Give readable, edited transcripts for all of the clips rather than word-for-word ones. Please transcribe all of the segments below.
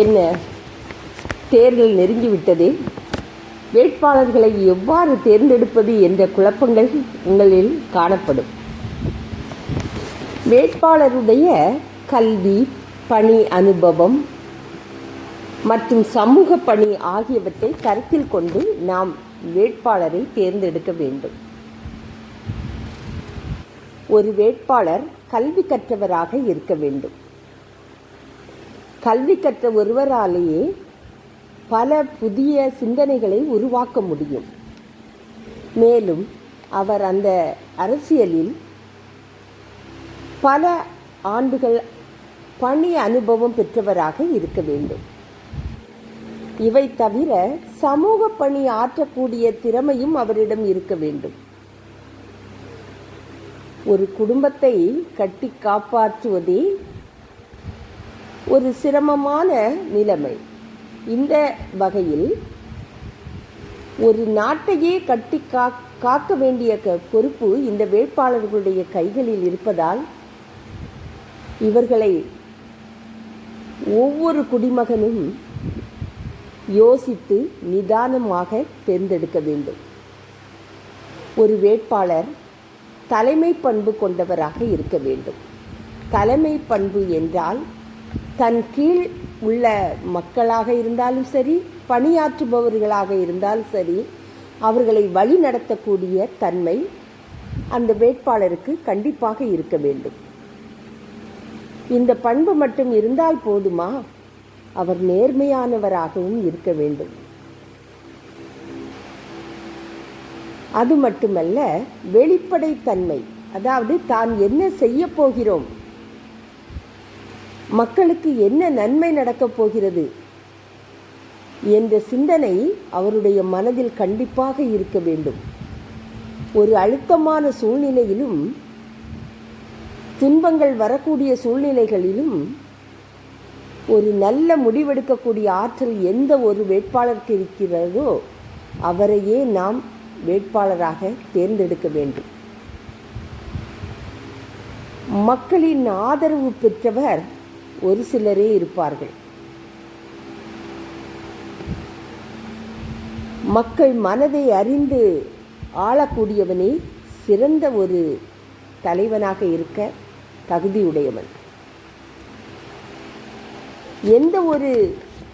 என்ன, தேர்தல் நெருங்கிவிட்டதே. வேட்பாளர்களை எவ்வாறு தேர்ந்தெடுப்பது என்ற குழப்பங்கள் உங்களில் காணப்படும். வேட்பாளருடைய கல்வி, பணி அனுபவம் மற்றும் சமூக பணி ஆகியவற்றை கருத்தில் கொண்டு நாம் வேட்பாளரை தேர்ந்தெடுக்க வேண்டும். ஒரு வேட்பாளர் கல்வி கற்றவராக இருக்க வேண்டும். கல்வி கற்ற ஒருவராலேயே பல புதிய சிந்தனைகளை உருவாக்க முடியும். மேலும் அவர் அந்த அரசியலில் பல ஆண்டுகள் பணி அனுபவம் பெற்றவராக இருக்க வேண்டும். இவை தவிர சமூக பணி ஆற்றக்கூடிய திறமையும் அவரிடம் இருக்க வேண்டும். ஒரு குடும்பத்தை கட்டி காப்பாற்றுவதே ஒரு சிரமமான நிலைமை. இந்த வகையில் ஒரு நாட்டையே கட்டி காக்க வேண்டிய பொறுப்பு இந்த வேட்பாளர்களுடைய கைகளில் இருப்பதால் இவர்களை ஒவ்வொரு குடிமகனும் யோசித்து நிதானமாக தேர்ந்தெடுக்க வேண்டும். ஒரு வேட்பாளர் தலைமை பண்பு கொண்டவராக இருக்க வேண்டும். தலைமை பண்பு என்றால் தன் கீழ் உள்ள மக்களாக இருந்தாலும் சரி, பணியாற்றுபவர்களாக இருந்தாலும் சரி, அவர்களை வழி நடத்தக்கூடிய தன்மை அந்த வேட்பாளருக்கு கண்டிப்பாக இருக்க வேண்டும். இந்த பண்பு மட்டும் இருந்தால் போதுமா? அவர் நேர்மையானவராகவும் இருக்க வேண்டும். அது மட்டுமல்ல, வெளிப்படைத்தன்மை, அதாவது தான் என்ன செய்ய போகிறோம், மக்களுக்கு என்ன நன்மை நடக்கப் போகிறது என்ற சிந்தனை அவருடைய மனதில் கண்டிப்பாக இருக்க வேண்டும். ஒரு அழுத்தமான சூழ்நிலையிலும், துன்பங்கள் வரக்கூடிய சூழ்நிலைகளிலும் ஒரு நல்ல முடிவெடுக்கக்கூடிய ஆற்றல் எந்த ஒரு வேட்பாளருக்கு இருக்கிறதோ அவரையே நாம் வேட்பாளராக தேர்ந்தெடுக்க வேண்டும். மக்களின் ஆதரவு பெற்றவர் ஒரு சிலரே இருப்பார்கள். மக்கள் மனதை அறிந்து ஆளக்கூடியவனே சிறந்த ஒரு தலைவனாக இருக்க தகுதியுடையவன். எந்த ஒரு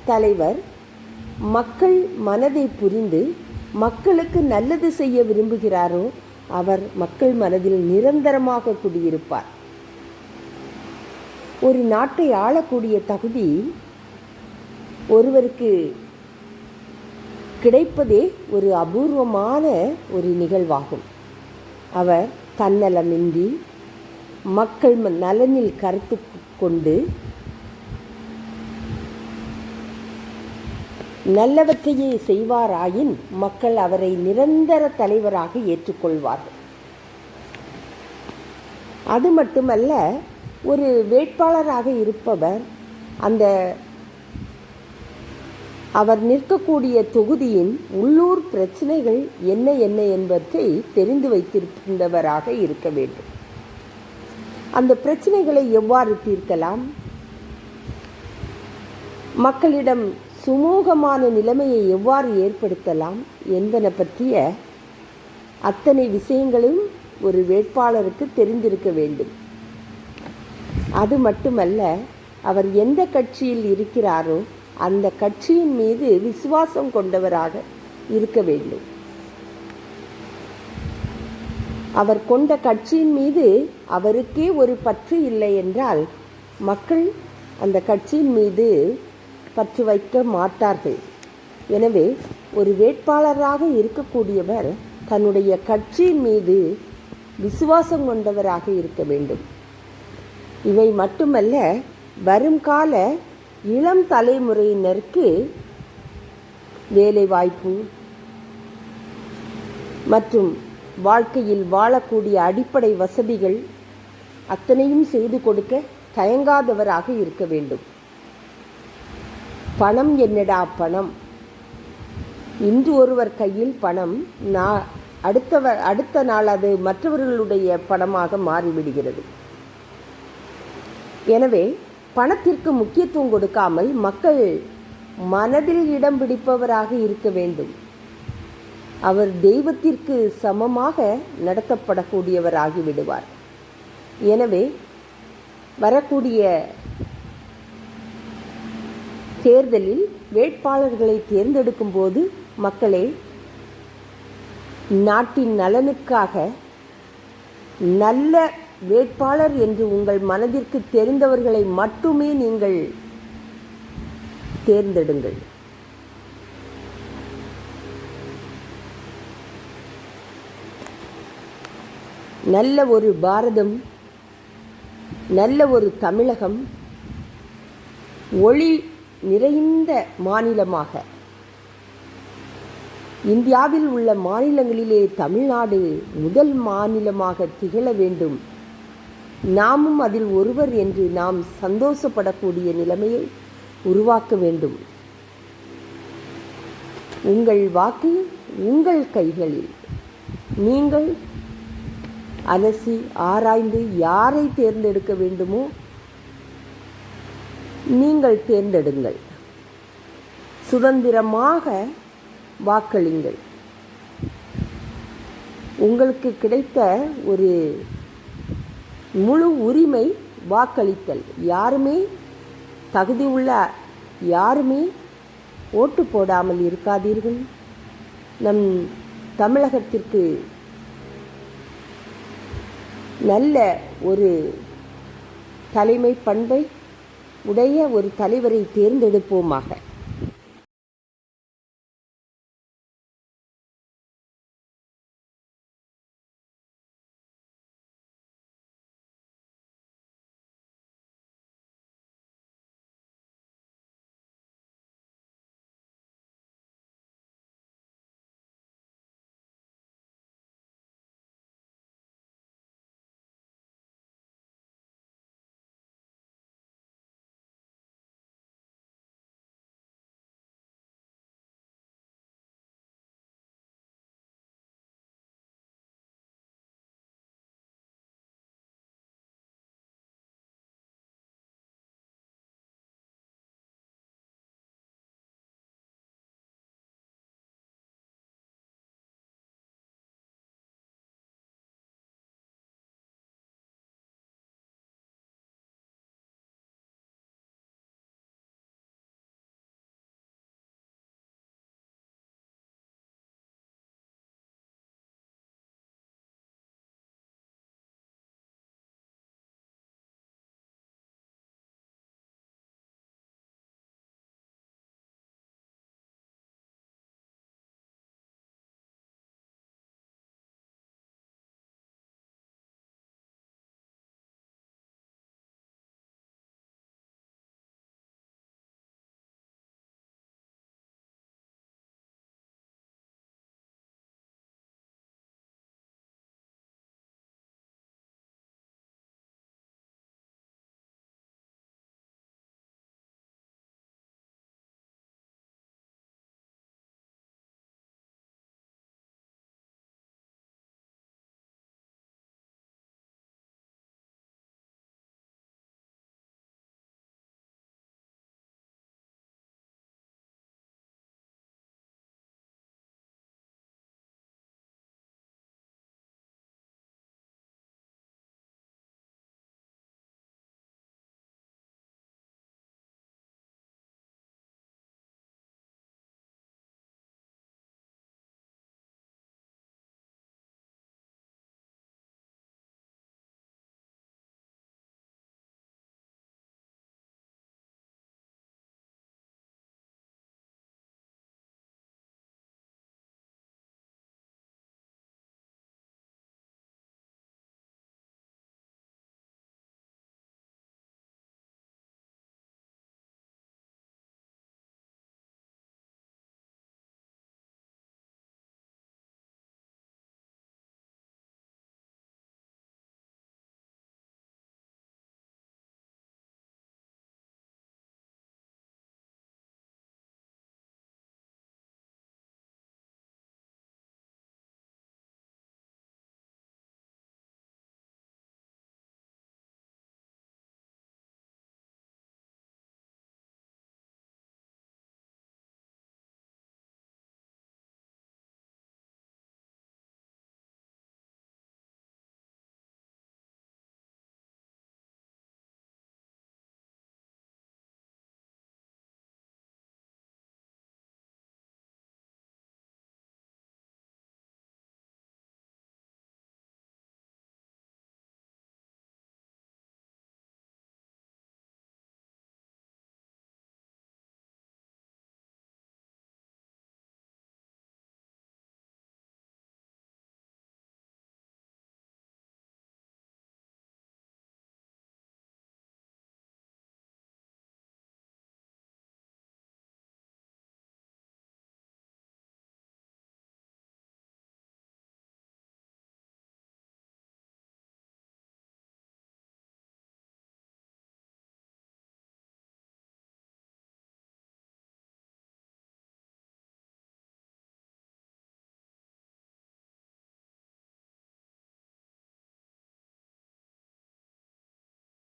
தலைவர் மக்கள் மனதை புரிந்து மக்களுக்கு நல்லது செய்ய விரும்புகிறாரோ அவர் மக்கள் மனதில் நிரந்தரமாக குடியிருப்பார். ஒரு நாட்டை ஆளக்கூடிய தகுதி ஒருவருக்கு கிடைப்பதே ஒரு அபூர்வமான ஒரு நிகழ்வாகும். அவர் தன்னலமின்றி மக்கள் நலனில் கருத்து கொண்டு நல்லவற்றையே செய்வாராயின் மக்கள் அவரை நிரந்தர தலைவராக ஏற்றுக்கொள்வார்கள். அது மட்டுமல்ல, ஒரு வேட்பாளராக இருப்பவர் அவர் நிற்கக்கூடிய தொகுதியின் உள்ளூர் பிரச்சனைகள் என்ன என்பதை தெரிந்து வைத்திருந்தவராக இருக்க வேண்டும். அந்த பிரச்சனைகளை எவ்வாறு தீர்க்கலாம், மக்களிடம் சுமூகமான நிலைமையை எவ்வாறு ஏற்படுத்தலாம் என்பன பற்றிய அத்தனை விஷயங்களும் ஒரு வேட்பாளருக்கு தெரிந்திருக்க வேண்டும். அது மட்டுமல்ல, அவர் எந்த கட்சியில் இருக்கிறாரோ அந்த கட்சியின் மீது விசுவாசம் கொண்டவராக இருக்க வேண்டும். அவர் கொண்ட கட்சியின் மீது அவருக்கே ஒரு பற்று இல்லை என்றால் மக்கள் அந்த கட்சியின் மீது பற்று வைக்க மாட்டார்கள். எனவே ஒரு வேட்பாளராக இருக்கக்கூடியவர் தன்னுடைய கட்சியின் மீது விசுவாசம் கொண்டவராக இருக்க வேண்டும். இவை மட்டுமல்ல, வருங்கால இளம் தலைமுறையினருக்கு வேலைவாய்ப்பு மற்றும் வாழ்க்கையில் வாழக்கூடிய அடிப்படை வசதிகள் அத்தனையும் செய்து கொடுக்க தயங்காதவராக இருக்க வேண்டும். பணம் என்னடா பணம், இன்று ஒருவர் கையில் பணம் அடுத்த நாள் அது மற்றவர்களுடைய பணமாக மாறிவிடுகிறது. எனவே பணத்திற்கு முக்கியத்துவம் கொடுக்காமல் மக்கள் மனதில் இடம் பிடிப்பவராக இருக்க வேண்டும். அவர் தெய்வத்திற்கு சமமாக நடத்தப்படக்கூடியவராகி விடுவார். எனவே வரக்கூடிய தேர்தலில் வேட்பாளர்களை தேர்ந்தெடுக்கும் போது மக்களே, நாட்டின் நலனுக்காக நல்ல வேட்பாளர் என்று உங்கள் மனதிற்கு தெரிந்தவர்களை மட்டுமே நீங்கள் தேர்ந்தெடுங்கள். நல்ல ஒரு பாரதம், நல்ல ஒரு தமிழகம், ஒளி நிறைந்த மாநிலமாக, இந்தியாவில் உள்ள மாநிலங்களிலே தமிழ்நாடு முதல் மாநிலமாக திகழ வேண்டும். நாமும் அதில் ஒருவர் என்று நாம் சந்தோஷப்படக்கூடிய நிலைமையை உருவாக்க வேண்டும். உங்கள் வாக்கு உங்கள் கைகளில். நீங்கள் அலசி ஆராய்ந்து யாரை தேர்ந்தெடுக்க வேண்டுமோ நீங்கள் தேர்ந்தெடுங்கள். சுதந்திரமாக வாக்களிங்கள். உங்களுக்கு கிடைத்த ஒரு முழு உரிமை வாக்களித்தல். யாருமே தகுதி உள்ள யாருமே ஓட்டு போடாமல் இருக்காதீர்கள். நம் தமிழகத்திற்கு நல்ல ஒரு தலைமை பண்பை உடைய ஒரு தலைவரை தேர்ந்தெடுப்போமாக.